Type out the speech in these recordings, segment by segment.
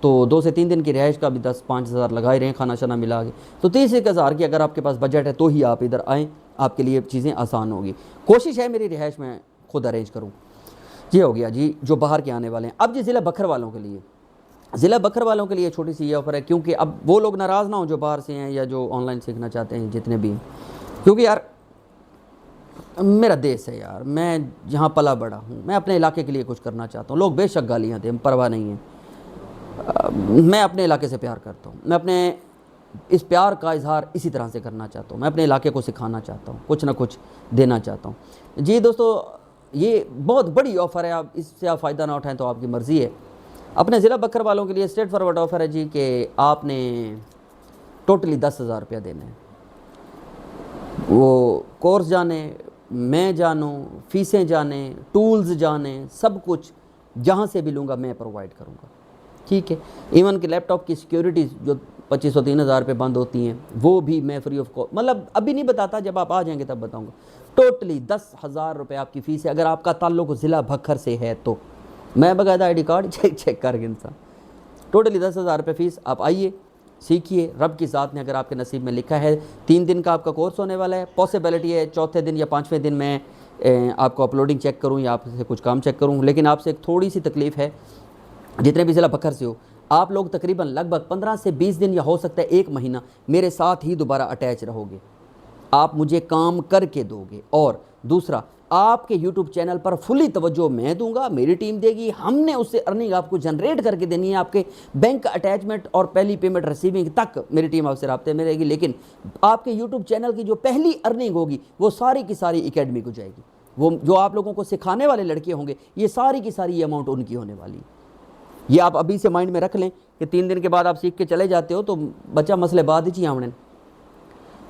تو 2 سے 3 دن کی رہائش کا بھی 10-5 ہزار لگا ہی رہے ہیں کھانا شانا ملا کے، تو 30 ہزار کی اگر آپ کے پاس بجٹ ہے تو ہی آپ ادھر آئیں، آپ کے لیے چیزیں آسان ہوگی۔ کوشش ہے میری رہائش میں خود ارینج کروں۔ یہ ہو گیا جی جو باہر کے آنے والے ہیں۔ اب جی ضلع بکھر والوں کے لیے، ضلع بکھر والوں کے لیے چھوٹی سی یہ آفر ہے، کیونکہ اب وہ لوگ ناراض نہ ہوں جو باہر سے ہیں یا جو آن لائن سیکھنا چاہتے ہیں جتنے بھی ہیں، کیونکہ یار میرا دیس ہے یار، میں جہاں پلا بڑا ہوں، میں اپنے علاقے کے لیے کچھ کرنا چاہتا ہوں۔ لوگ بے شک گالیاں دیں، پرواہ نہیں ہے، میں اپنے علاقے سے پیار کرتا ہوں، میں اپنے اس پیار کا اظہار اسی طرح سے کرنا چاہتا ہوں، میں اپنے علاقے کو سکھانا چاہتا ہوں، کچھ نہ کچھ دینا چاہتا ہوں۔ جی دوستو یہ بہت بڑی آفر ہے، آپ اس سے آپ فائدہ نہ اٹھائیں تو آپ کی مرضی ہے۔ اپنے ضلع بکھر والوں کے لیے اسٹریٹ فارورڈ آفر ہے جی کہ آپ نے ٹوٹلی 10,000 روپیہ دینا ہے۔ وہ کورس جانے، میں جانوں، فیسیں جانیں، ٹولز جانیں، سب کچھ جہاں سے بھی لوں گا میں پرووائڈ کروں گا، ٹھیک ہے۔ ایون کہ لیپ ٹاپ کی سیکیورٹیز جو 2,500-3,000 روپے بند ہوتی ہیں وہ بھی میں فری آف کاسٹ، مطلب ابھی نہیں بتاتا، جب آپ آ جائیں گے تب بتاؤں گا۔ ٹوٹلی 10,000 روپے آپ کی فیس ہے، اگر آپ کا تعلق ضلع بکھر سے ہے تو میں باقاعدہ آئی ڈی کارڈ چیک کر کے انسان، ٹوٹلی 10,000 روپے فیس، آپ آئیے سیکھیے، رب کی ذات نے اگر آپ کے نصیب میں لکھا ہے 3 دن کا آپ کا کورس ہونے والا ہے، پاسبلٹی ہے چوتھے دن یا 5ویں دن میں آپ کو اپلوڈنگ چیک کروں یا آپ سے کچھ کام چیک کروں، لیکن آپ سے ایک تھوڑی سی تکلیف ہے، جتنے بھی ضلع بکھر سے ہو آپ لوگ تقریباً لگ بھگ 15 سے 20 دن یا ہو سکتا ہے 1 مہینہ میرے ساتھ ہی دوبارہ اٹیچ رہو گے، آپ مجھے کام کر کے دو گے، اور دوسرا آپ کے یوٹیوب چینل پر فلی توجہ میں دوں گا، میری ٹیم دے گی، ہم نے اس سے ارننگ آپ کو جنریٹ کر کے دینی ہے، آپ کے بینک اٹیچمنٹ اور پہلی پیمنٹ ریسیونگ تک میری ٹیم آپ سے رابطے میں رہے گی، لیکن آپ کے یوٹیوب چینل کی جو پہلی ارننگ ہوگی وہ ساری کی ساری اکیڈمی کو جائے گی، وہ جو آپ لوگوں کو سکھانے والے لڑکے ہوں گے یہ ساری کی ساری یہ اماؤنٹ ان کی ہونے والی ہے۔ یہ آپ ابھی سے مائنڈ میں رکھ لیں کہ 3 دن کے بعد آپ سیکھ کے چلے جاتے ہو تو بچہ مسئلے بعد ہی آوڑیں،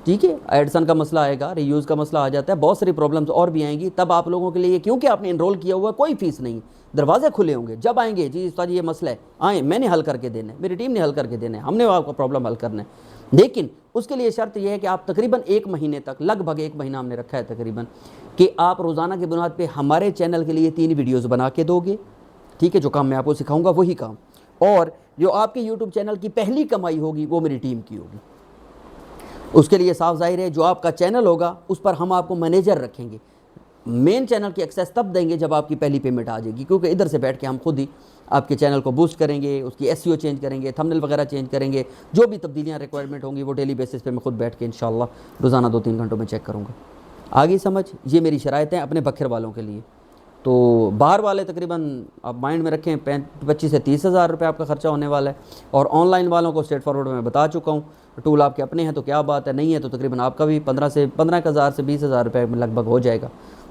ٹھیک ہے، ایڈسن کا مسئلہ آئے گا، ری یوز کا مسئلہ آ جاتا ہے، بہت ساری پرابلمز اور بھی آئیں گی، تب آپ لوگوں کے لیے کیونکہ آپ نے انرول کیا ہوا ہے کوئی فیس نہیں، دروازے کھلے ہوں گے، جب آئیں گے جی استاد یہ مسئلہ ہے آئیں، میں نے حل کر کے دینا ہے، میری ٹیم نے حل کر کے دینا ہے، ہم نے آپ کا پرابلم حل کرنا ہے، لیکن اس کے لیے شرط یہ ہے کہ آپ تقریباً 1 مہینے تک، لگ بھگ 1 مہینہ ہم نے رکھا ہے تقریباً، کہ آپ روزانہ کی بنیاد پہ ہمارے چینل کے لیے 3 ویڈیوز بنا کے دو گے، ٹھیک ہے، جو کام میں آپ کو سکھاؤں گا وہی کام، اور جو آپ کے یوٹیوب چینل کی پہلی کمائی ہوگی وہ میری ٹیم کی ہوگی۔ اس کے لیے صاف ظاہر ہے جو آپ کا چینل ہوگا اس پر ہم آپ کو مینیجر رکھیں گے، مین چینل کی ایکسیس تب دیں گے جب آپ کی پہلی پیمنٹ آ جائے گی، کیونکہ ادھر سے بیٹھ کے ہم خود ہی آپ کے چینل کو بوسٹ کریں گے، اس کی ایس ای او چینج کریں گے، تھمبنیل وغیرہ چینج کریں گے، جو بھی تبدیلیاں ریکوائرمنٹ ہوں گی وہ ڈیلی بیسس پہ میں خود بیٹھ کے انشاءاللہ روزانہ 2-3 گھنٹوں میں چیک کروں گا۔ آگے سمجھ، یہ میری شرائط ہیں اپنے بکھر والوں کے لیے۔ تو باہر والے تقریباً آپ مائنڈ میں رکھیں 25 سے 30 ہزار روپے آپ کا خرچہ ہونے والا ہے، اور آن لائن والوں کو اسٹریٹ فارورڈ میں بتا چکا ہوں، ٹول آپ کے اپنے ہیں تو کیا بات ہے، نہیں ہے تو تقریباً آپ کا بھی 15,000 سے 20,000 روپے میں لگ بھگ ہو جائے گا،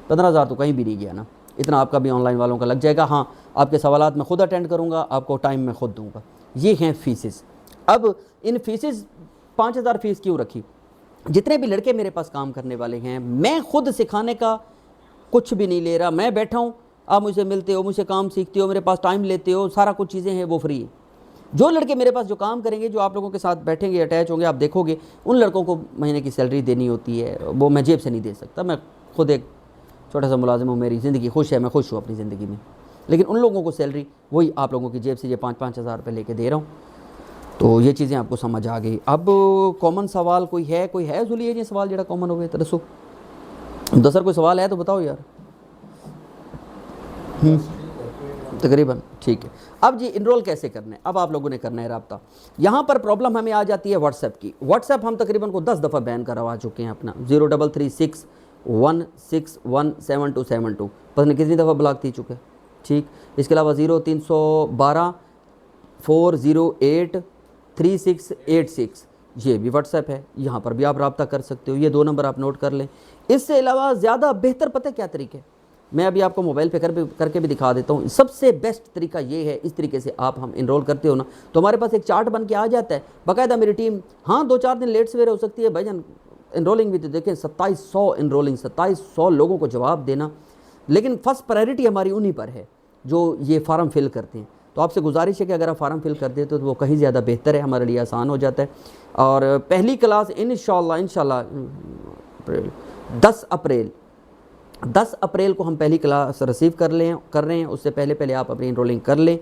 15,000 تو کہیں بھی نہیں گیا نا، اتنا آپ کا بھی آن لائن والوں کا لگ جائے گا۔ ہاں آپ کے سوالات میں خود اٹینڈ کروں گا، آپ کو ٹائم میں خود دوں گا۔ یہ ہیں فیسز۔ اب ان فیسز 5,000 فیس کیوں رکھی؟ جتنے بھی لڑکے میرے پاس کام کرنے والے ہیں میں خود سکھانے کا کچھ بھی نہیں لے رہا، میں بیٹھا ہوں، آپ مجھ سے ملتے ہو، مجھ سے کام سیکھتے ہو، میرے پاس ٹائم لیتے ہو، سارا کچھ چیزیں ہیں وہ فری ہے۔ جو لڑکے میرے پاس جو کام کریں گے، جو آپ لوگوں کے ساتھ بیٹھیں گے، اٹیچ ہوں گے، آپ دیکھو گے ان لڑکوں کو مہینے کی سیلری دینی ہوتی ہے، وہ میں جیب سے نہیں دے سکتا، میں خود ایک چھوٹا سا ملازم ہوں، میری زندگی خوش ہے، میں خوش ہوں اپنی زندگی میں، لیکن ان لوگوں کو سیلری وہی آپ لوگوں کی جیب سے یہ 5-5 ہزار روپے لے کے دے رہا ہوں۔ تو یہ چیزیں آپ کو سمجھ آ گئی۔ اب کامن سوال کوئی ہے ضروری ہے سوال جڑا کامن ہوئے تو دسو، سر کوئی سوال ہے تو بتاؤ یار۔ تقریباً ٹھیک ہے۔ اب جی انرول کیسے کرنا ہے؟ اب آپ لوگوں نے کرنا ہے رابطہ۔ یہاں پر پرابلم ہمیں آ جاتی ہے واٹس ایپ کی۔ واٹس ایپ ہم تقریباً کو 10 دفعہ بین کروا چکے ہیں اپنا، 033616177272، پتہ نہیں کتنی دفعہ بلاک تھی چکے، ٹھیک۔ اس کے علاوہ 0312408386، یہ بھی واٹس ایپ ہے، یہاں پر بھی آپ رابطہ کر سکتے ہو، یہ 2 نمبر آپ نوٹ کر لیں۔ اس سے علاوہ زیادہ بہتر پتہ کیا طریقہ ہے، میں ابھی آپ کو موبائل پہ کر کے بھی دکھا دیتا ہوں۔ سب سے بیسٹ طریقہ یہ ہے، اس طریقے سے آپ ہم انرول کرتے ہو نا تو ہمارے پاس ایک چارٹ بن کے آ جاتا ہے، باقاعدہ میری ٹیم، ہاں 2-4 دن لیٹ سویرے ہو سکتی ہے بھائی جان، انرولنگ بھی تو دیکھیں 2700 انرولنگ، 2700 لوگوں کو جواب دینا، لیکن فرسٹ پرائرٹی ہماری انہی پر ہے جو یہ فارم فل کرتے ہیں۔ تو آپ سے گزارش ہے کہ اگر آپ فارم فل کر دیتے تو وہ کہیں زیادہ بہتر ہے، ہمارے لیے آسان ہو جاتا ہے۔ اور پہلی کلاس انشاءاللہ 10 اپریل کو ہم پہلی کلاس ریسیو کر رہے ہیں، اس سے پہلے آپ اپنی انرولنگ کر لیں،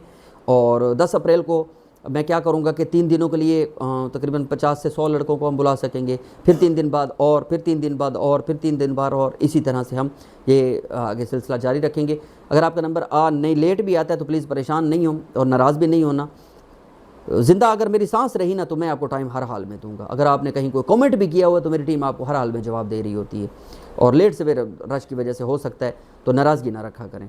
اور 10 اپریل کو میں کیا کروں گا کہ 3 دنوں کے لیے تقریباً 50 سے 100 لڑکوں کو ہم بلا سکیں گے، پھر 3 دن بعد اور، پھر 3 دن بعد اور، پھر 3 دن بعد اور، اسی طرح سے ہم یہ آگے سلسلہ جاری رکھیں گے۔ اگر آپ کا نمبر نہیں لیٹ بھی آتا ہے تو پلیز پریشان نہیں ہوں اور ناراض بھی نہیں ہونا۔ زندہ اگر میری سانس رہی نا تو میں آپ کو ٹائم ہر حال میں دوں گا۔ اگر آپ نے کہیں کوئی کامنٹ بھی کیا ہوا تو میری ٹیم آپ کو ہر حال میں جواب دے رہی ہوتی ہے، اور لیٹ سے رش کی وجہ سے ہو سکتا ہے تو ناراضگی نہ رکھا کریں۔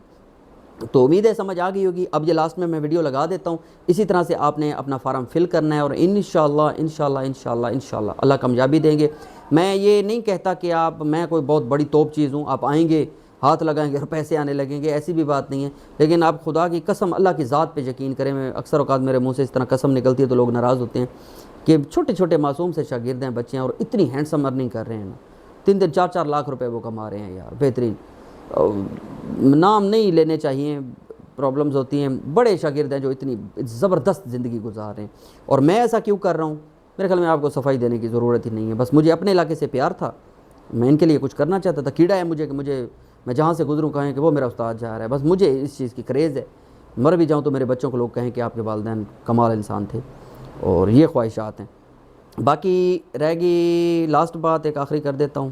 تو امید ہے سمجھ آ گئی ہوگی۔ اب یہ لاسٹ میں ویڈیو لگا دیتا ہوں، اسی طرح سے آپ نے اپنا فارم فل کرنا ہے، اور انشاءاللہ اللہ کامیابی دیں گے۔ میں یہ نہیں کہتا کہ میں کوئی بہت بڑی توپ چیز ہوں، آپ آئیں گے ہاتھ لگائیں گے اور پیسے آنے لگیں گے، ایسی بھی بات نہیں ہے۔ لیکن آپ خدا کی قسم اللہ کی ذات پہ یقین کریں، میں اکثر اوقات میرے منہ سے اس طرح قسم نکلتی ہے تو لوگ ناراض ہوتے ہیں کہ چھوٹے چھوٹے معصوم سے شاگرد ہیں، بچے ہیں، اور اتنی ہینڈسم ارننگ کر رہے ہیں نا، 3 4 لاکھ روپے وہ کما رہے ہیں یار، بہترین۔ نام نہیں لینے چاہیے، پرابلمز ہوتی ہیں، بڑے شاگرد ہیں جو اتنی زبردست زندگی گزار رہے ہیں۔ اور میں ایسا کیوں کر رہا ہوں؟ میرے خیال میں آپ کو صفائی دینے کی ضرورت ہی نہیں ہے، بس مجھے اپنے علاقے سے پیار تھا، میں ان کے لیے کچھ کرنا چاہتا تھا۔ کیڑا ہے مجھے کہ میں جہاں سے گزروں کہیں کہ وہ میرا استاد جا رہا ہے، بس مجھے اس چیز کی کریز ہے، مر بھی جاؤں تو میرے بچوں کو لوگ کہیں کہ آپ کے والدین کمال انسان تھے، اور یہ خواہشات ہیں۔ باقی رہ گئی لاسٹ بات، ایک آخری کر دیتا ہوں،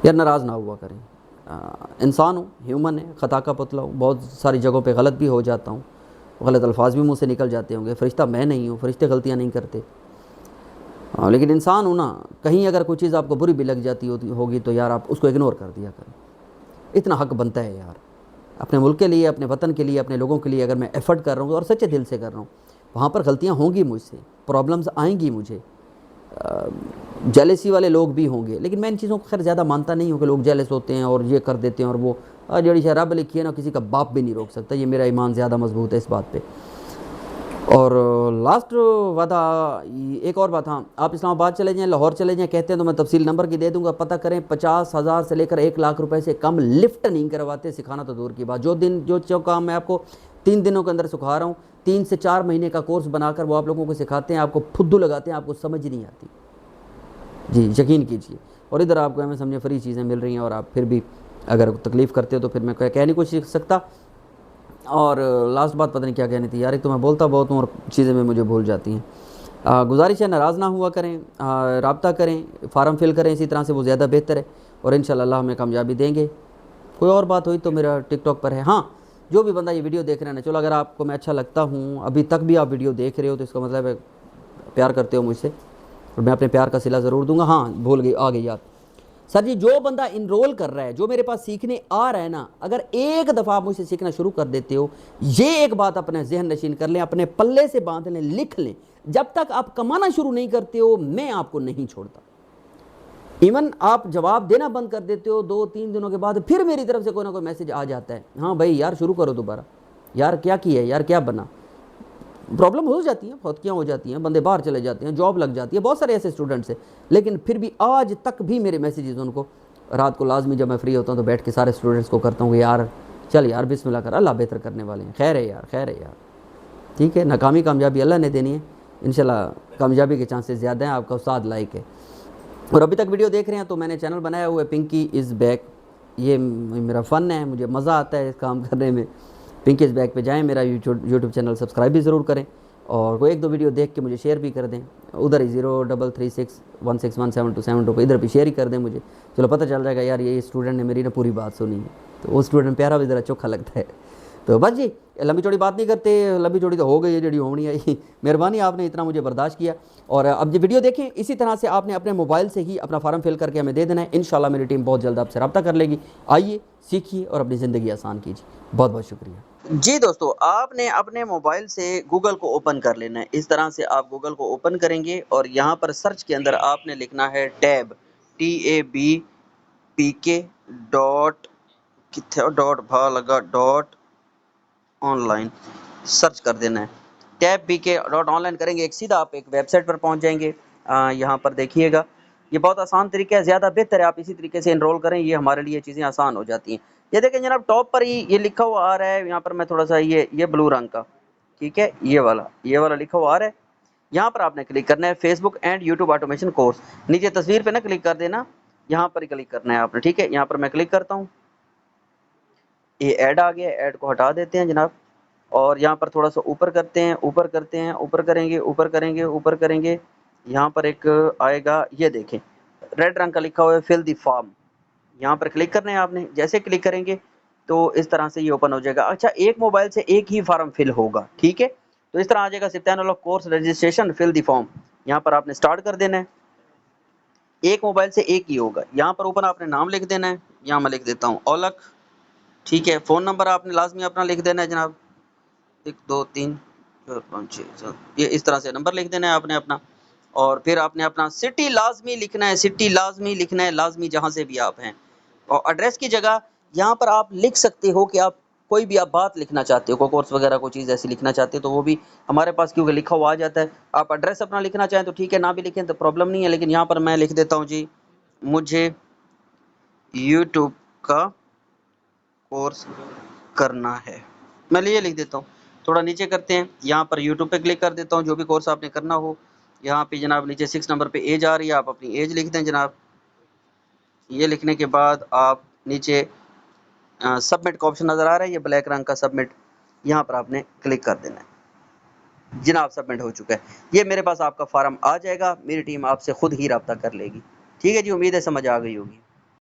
یار ناراض نہ ہوا کریں، انسان ہوں، ہیومن ہے، خطا کا پتلا ہوں، بہت ساری جگہوں پہ غلط بھی ہو جاتا ہوں، غلط الفاظ بھی منہ سے نکل جاتے ہوں گے، فرشتہ میں نہیں ہوں، فرشتے غلطیاں نہیں کرتے، لیکن انسان ہوں نا، کہیں اگر کوئی چیز آپ کو بری بھی لگ جاتی ہوگی تو یار آپ اس کو اگنور کر دیا کریں، اتنا حق بنتا ہے یار، اپنے ملک کے لیے، اپنے وطن کے لیے، اپنے لوگوں کے لیے اگر میں ایفرٹ کر رہا ہوں اور سچے دل سے کر رہا ہوں، وہاں پر غلطیاں ہوں گی، مجھ سے پرابلمز آئیں گی، مجھے جیلسی والے لوگ بھی ہوں گے، لیکن میں ان چیزوں کو خیر زیادہ مانتا نہیں ہوں کہ لوگ جیلس ہوتے ہیں اور یہ کر دیتے ہیں، اور وہ جڑی شراب لکھی ہے نا، کسی کا باپ بھی نہیں روک سکتا، یہ میرا ایمان زیادہ مضبوط ہے اس بات پہ۔ اور لاسٹ وعدہ ایک اور بات، ہاں آپ اسلام آباد چلے جائیں، لاہور چلے جائیں، کہتے ہیں تو میں تفصیل نمبر کی دے دوں گا، پتہ کریں، 50,000 سے لے کر 1 لاکھ روپے سے کم لفٹ نہیں کرواتے، سکھانا تو دور کی بات، جو کام میں آپ کو 3 دنوں کے اندر سکھا رہا ہوں، 3 سے 4 مہینے کا کورس بنا کر وہ آپ لوگوں کو سکھاتے ہیں، آپ کو پھدو لگاتے ہیں، آپ کو سمجھ نہیں آتی، جی یقین کیجیے، اور ادھر آپ کو ہمیں سمجھے فری چیزیں مل رہی ہیں، اور آپ پھر بھی اگر تکلیف کرتے ہو تو پھر میں کہہ نہیں کچھ سیکھ سکتا۔ اور لاسٹ بات پتہ نہیں کیا کہنی تھی یار، ایک تو میں بولتا بہت ہوں اور چیزیں میں مجھے بھول جاتی ہیں۔ گزارش ہے ناراض نہ ہوا کریں، رابطہ کریں، فارم فل کریں، اسی طرح سے وہ زیادہ بہتر ہے، اور انشاءاللہ اللہ ہمیں کامیابی دیں گے۔ کوئی اور بات ہوئی تو میرا ٹک ٹاک پر ہے، ہاں جو بھی بندہ یہ ویڈیو دیکھ رہے ہیں نا، چلو اگر آپ کو میں اچھا لگتا ہوں، ابھی تک بھی آپ ویڈیو دیکھ رہے ہو تو اس کا مطلب ہے پیار کرتے ہو مجھ سے، اور میں اپنے پیار کا صلہ ضرور دوں گا۔ ہاں بھول گئی، آ گئی یاد، سر جی جو بندہ انرول کر رہا ہے، جو میرے پاس سیکھنے آ رہا ہے نا، اگر ایک دفعہ آپ مجھ سے سیکھنا شروع کر دیتے ہو، یہ ایک بات اپنے ذہن نشین کر لیں، اپنے پلے سے باندھ لیں، لکھ لیں، جب تک آپ کمانا شروع نہیں کرتے ہو میں آپ کو نہیں چھوڑتا۔ ایون آپ جواب دینا بند کر دیتے ہو 2 3 دنوں کے بعد، پھر میری طرف سے کوئی نہ کوئی میسج آ جاتا ہے، ہاں بھائی یار شروع کرو دوبارہ، یار کیا کیا ہے، یار کیا بنا۔ پرابلم ہو جاتی ہیں، فوتیاں ہو جاتی ہیں، بندے باہر چلے جاتے ہیں، جاب لگ جاتی ہے، بہت سارے ایسے اسٹوڈنٹس ہیں، لیکن پھر بھی آج تک بھی میرے میسیجز ان کو رات کو لازمی جب میں فری ہوتا ہوں تو بیٹھ کے سارے اسٹوڈنٹس کو کرتا ہوں کہ یار چل یار بسم اللہ کر، اللہ بہتر کرنے والے ہیں، خیر ہے یار، خیر ہے یار، ٹھیک ہے، ناکامی کامیابی اللہ نے دینی ہے، انشاءاللہ کامیابی کے چانسز زیادہ ہیں، آپ کا استاد لائق ہے۔ اور ابھی تک ویڈیو دیکھ رہے ہیں تو میں نے چینل بنایا ہوا ہے پنکی از بیک، یہ میرا فن ہے، مجھے مزہ آتا ہے اس کام کرنے میں، پنکی از بیک پہ جائیں، میرا یوٹیوب چینل سبسکرائب بھی ضرور کریں، اور کوئی 1 2 ویڈیو دیکھ کے مجھے شیئر بھی کر دیں، ادھر ہی 0336161722 پہ ادھر بھی شیئر ہی کر دیں مجھے، چلو پتہ چل جائے گا یار یہ اسٹوڈنٹ نے میری نا پوری بات سنی ہے، تو وہ اسٹوڈنٹ پیارا بھی ذرا چوکھا لگتا ہے۔ تو بس جی لمبی چوڑی بات نہیں کرتے، لمبی چوڑی تو ہو گئی ہے جڑی ہونی ہے، مہربانی آپ نے اتنا مجھے برداشت کیا، اور اب یہ ویڈیو دیکھیں، اسی طرح سے آپ نے اپنے موبائل سے ہی اپنا فارم فل کر کے ہمیں دے دینا ہے، انشاءاللہ میری ٹیم بہت جلد آپ سے رابطہ کر لے گی، آئیے سیکھیے اور اپنی زندگی آسان کیجیے، بہت بہت شکریہ۔ جی دوستو، آپ نے اپنے موبائل سے گوگل کو اوپن کر لینا ہے، اس طرح سے آپ گوگل کو اوپن کریں گے، اور یہاں پر سرچ کے اندر آپ نے لکھنا ہے tab TABPK dot on line, search کر دینا ہے، ٹیب PK.online کریں گے، ایک سیدھا آپ ایک ویب سائٹ پر پہنچ جائیں گے، یہاں پر دیکھیے گا، یہ بہت آسان طریقہ ہے، زیادہ بہتر ہے آپ اسی طریقے سے انرول کریں، یہ ہمارے لیے چیزیں آسان ہو جاتی ہیں۔ یہ دیکھیں جناب ٹاپ پر ہی یہ لکھا ہوا آ رہا ہے، یہاں پر میں تھوڑا سا یہ بلو رنگ کا، ٹھیک ہے، یہ والا لکھا ہوا آ رہا ہے، یہاں پر آپ نے کلک کرنا ہے Facebook and YouTube automation course, نیچے تصویر پہ نہ کلک کر دینا، یہاں پر ہی کلک کرنا ہے آپ نے، ٹھیک ہے، یہاں پر میں کلک کرتا ہوں، یہ ایڈ آ گیا، ایڈ کو ہٹا دیتے ہیں جناب، اور یہاں پر تھوڑا سا اوپر کرتے ہیں، اوپر کرتے ہیں، اوپر کریں گے، اوپر کریں گے، اوپر کریں گے، یہاں پر ایک آئے گا، یہ دیکھیں ریڈ رنگ کا لکھا ہوا ہے فل دی فارم، یہاں پر کلک کرنا ہے آپ نے. جیسے کلک کریں گے تو اس طرح سے یہ اوپن ہو جائے گا. اچھا ایک موبائل سے ایک ہی فارم فل ہوگا، ٹھیک ہے. تو اس طرح آ جائے گا سبطین اولک کورس رجسٹریشن فل دی فارم، یہاں پر آپ نے سٹارٹ کر دینا ہے. ایک موبائل سے ایک ہی ہوگا. یہاں پر اوپر آپ نے نام لکھ دینا ہے، یہاں میں لکھ دیتا ہوں اولک، ٹھیک ہے. فون نمبر آپ نے لازمی اپنا لکھ دینا ہے جناب، 1 2 3 4 5 6 7، یہ اس طرح سے نمبر لکھ دینا ہے آپ نے اپنا. اور پھر آپ نے اپنا سٹی لازمی لکھنا ہے، سٹی لازمی لکھنا ہے، لازمی جہاں سے بھی آپ ہیں. اور ایڈریس کی جگہ یہاں پر آپ لکھ سکتے ہو کہ آپ کوئی بھی آپ بات لکھنا چاہتے ہو، کوئی کورس وغیرہ کوئی چیز ایسی لکھنا چاہتے ہو تو وہ بھی ہمارے پاس کیونکہ لکھا ہوا آ جاتا ہے. آپ ایڈریس اپنا لکھنا چاہیں تو ٹھیک ہے، نہ بھی لکھیں تو پرابلم نہیں ہے. لیکن یہاں پر میں لکھ دیتا ہوں جی مجھے یوٹیوب کا کورس کرنا ہے، میں یہ لکھ دیتا ہوں. تھوڑا نیچے کرتے ہیں، یہاں پر یوٹیوب پہ کلک کر دیتا ہوں، جو بھی کورس آپ نے کرنا ہو. یہاں پہ جناب نیچے 6 نمبر پہ ایج آ رہی ہے، آپ اپنی ایج لکھ دیں جناب. یہ لکھنے کے بعد آپ نیچے سبمٹ کا آپشن نظر آ رہا ہے، یہ بلیک رنگ کا سبمٹ، یہاں پر آپ نے کلک کر دینا ہے. جناب سبمٹ ہو چکا ہے. یہ میرے پاس آپ کا فارم آ جائے گا، میری ٹیم آپ سے خود ہی رابطہ کر لے گی. ٹھیک ہے جی، امید ہے سمجھ آ گئی ہوگی.